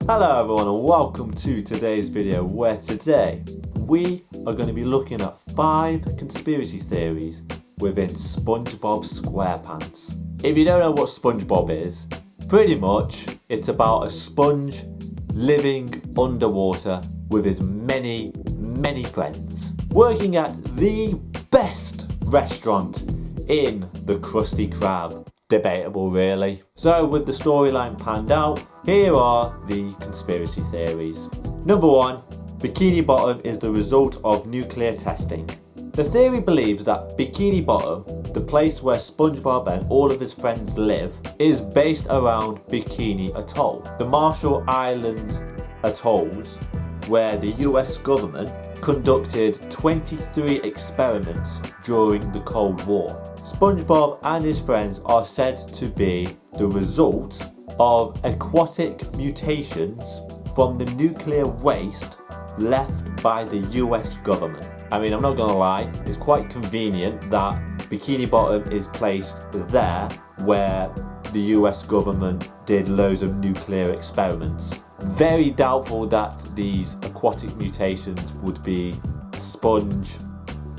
Hello everyone and welcome to today's video where today we are going to be looking at 5 conspiracy theories within Spongebob Squarepants. If you don't know what SpongeBob is, pretty much it's about a sponge living underwater with his many friends, working at the best restaurant in the Krusty Krab. Debatable really. So with the storyline panned out, here are the conspiracy theories. Number 1, Bikini Bottom is the result of nuclear testing. The theory believes that Bikini Bottom, the place where SpongeBob and all of his friends live, is based around Bikini Atoll, the Marshall Island atolls where the US government conducted 23 experiments during the Cold War. SpongeBob and his friends are said to be the result of aquatic mutations from the nuclear waste left by the US government. I mean, I'm not gonna lie, it's quite convenient that Bikini Bottom is placed there where the US government did loads of nuclear experiments. Very doubtful that these aquatic mutations would be a sponge,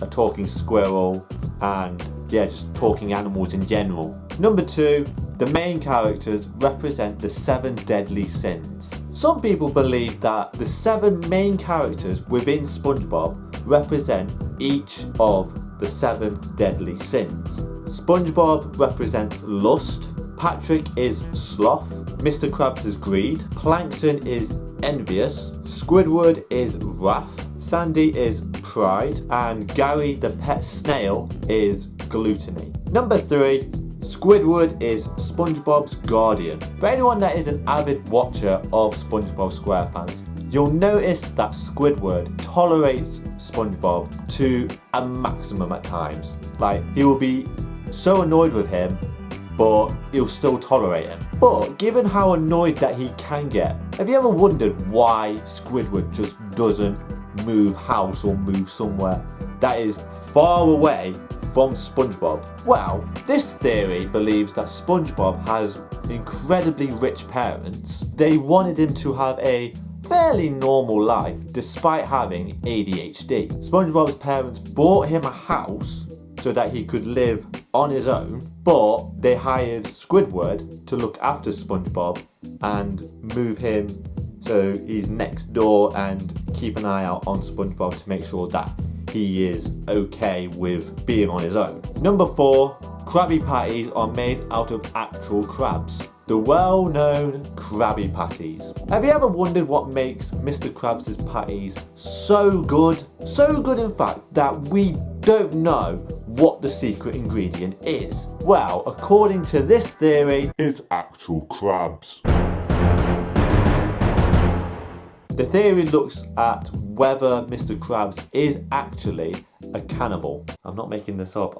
a talking squirrel, and just talking animals in general. Number 2, the main characters represent the 7 deadly sins. Some people believe that the 7 main characters within SpongeBob represent each of the 7 deadly sins. SpongeBob represents lust, Patrick is sloth, Mr. Krabs is greed, Plankton is envious, Squidward is wrath, Sandy is pride, and Gary the pet snail is gluttony. Number 3, Squidward is SpongeBob's guardian. For anyone that is an avid watcher of SpongeBob SquarePants, you'll notice that Squidward tolerates SpongeBob to a maximum at times. Like, he will be so annoyed with him, but he'll still tolerate him. But given how annoyed that he can get, have you ever wondered why Squidward just doesn't move house or move somewhere that is far away from SpongeBob? Well, this theory believes that SpongeBob has incredibly rich parents. They wanted him to have a fairly normal life despite having ADHD. SpongeBob's parents bought him a house so that he could live on his own, but they hired Squidward to look after SpongeBob and move him so he's next door and keep an eye out on SpongeBob to make sure that he is okay with being on his own. Number 4, Krabby Patties are made out of actual crabs. The well-known Krabby Patties. Have you ever wondered what makes Mr. Krabs' patties so good? So good in fact that we don't know what the secret ingredient is. Well, according to this theory, it's actual crabs. The theory looks at whether Mr. Krabs is actually a cannibal. I'm not making this up.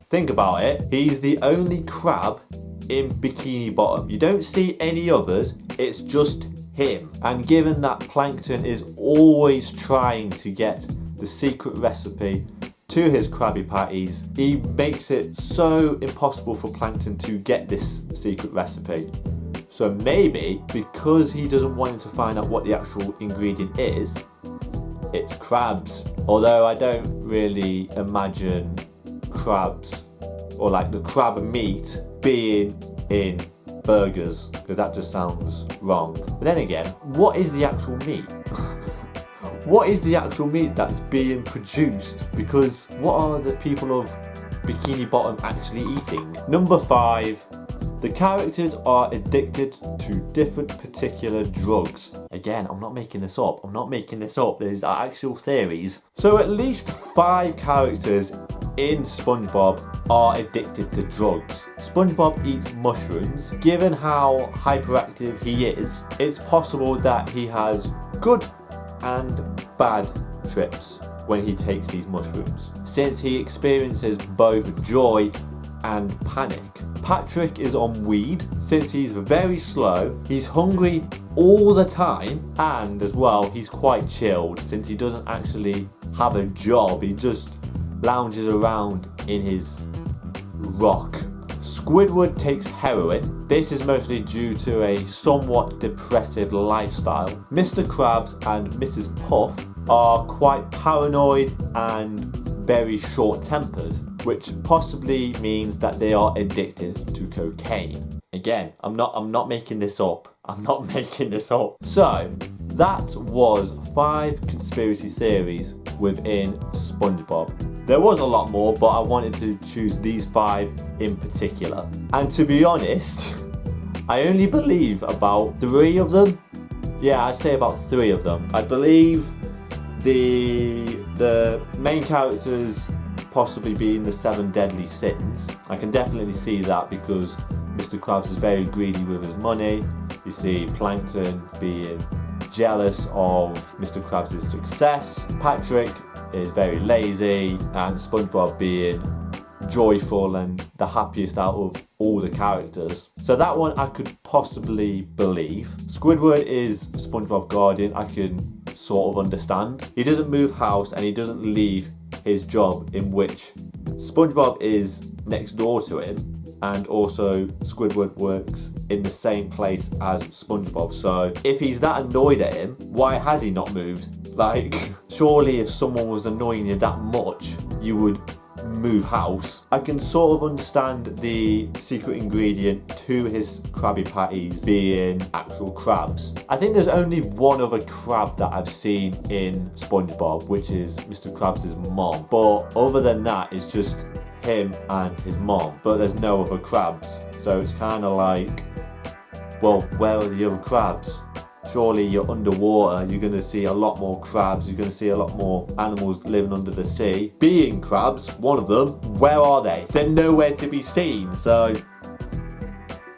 Think about it. He's the only crab in Bikini Bottom. You don't see any others. It's just him. And given that Plankton is always trying to get the secret recipe to his Krabby Patties, he makes it so impossible for Plankton to get this secret recipe. So maybe because he doesn't want him to find out what the actual ingredient is, it's crabs. Although I don't really imagine crabs or like the crab meat being in burgers, because that just sounds wrong. But then again, what is the actual meat? What is the actual meat that's being produced? Because what are the people of Bikini Bottom actually eating? Number 5, the characters are addicted to different particular drugs. Again, I'm not making this up. These are actual theories. So at least 5 characters in SpongeBob are addicted to drugs. SpongeBob eats mushrooms. Given how hyperactive he is, it's possible that he has good and bad trips when he takes these mushrooms, since he experiences both joy and panic. Patrick is on weed since he's very slow, he's hungry all the time, and as well he's quite chilled since he doesn't actually have a job, he just lounges around in his rock Squidward takes heroin. This is mostly due to a somewhat depressive lifestyle. Mr. Krabs and Mrs. Puff are quite paranoid and very short-tempered, which possibly means that they are addicted to cocaine. Again, I'm not making this up. I'm not making this up. So, that was 5 conspiracy theories within SpongeBob. There was a lot more, but I wanted to choose these 5 in particular. And to be honest, I only believe about 3 of them. Yeah, I'd say about 3 of them. I believe the main characters possibly being the 7 deadly sins. I can definitely see that because Mr. Krabs is very greedy with his money. You see Plankton being jealous of Mr. Krabs' success. Patrick is very lazy, and SpongeBob being joyful and the happiest out of all the characters. So that one I could possibly believe. Squidward is SpongeBob's guardian. I can sort of understand. He doesn't move house and he doesn't leave his job, in which SpongeBob is next door to him, and also Squidward works in the same place as SpongeBob. So if he's that annoyed at him, why has he not moved? Like, surely if someone was annoying you that much, you would move house. I can sort of understand the secret ingredient to his Krabby Patties being actual crabs. I think there's only one other crab that I've seen in SpongeBob, which is Mr. Krabs' mom. But other than that, it's just him and his mom. But there's no other crabs. So it's kind of like, well, where are the other crabs? Surely you're underwater, you're going to see a lot more crabs, you're going to see a lot more animals living under the sea. Being crabs, one of them, where are they? They're nowhere to be seen, so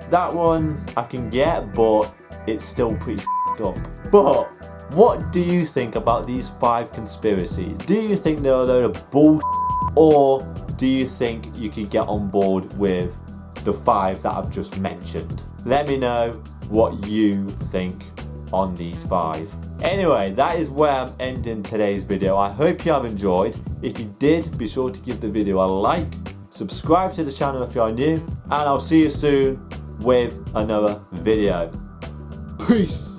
that one I can get, but it's still pretty f***ed up. But what do you think about these 5 conspiracies? Do you think they're a load of bullshit, or do you think you could get on board with the 5 that I've just mentioned? Let me know what you think on these 5. Anyway, that is where I'm ending today's video. I hope you have enjoyed. If you did, be sure to give the video a like, subscribe to the channel if you are new, and I'll see you soon with another video. Peace!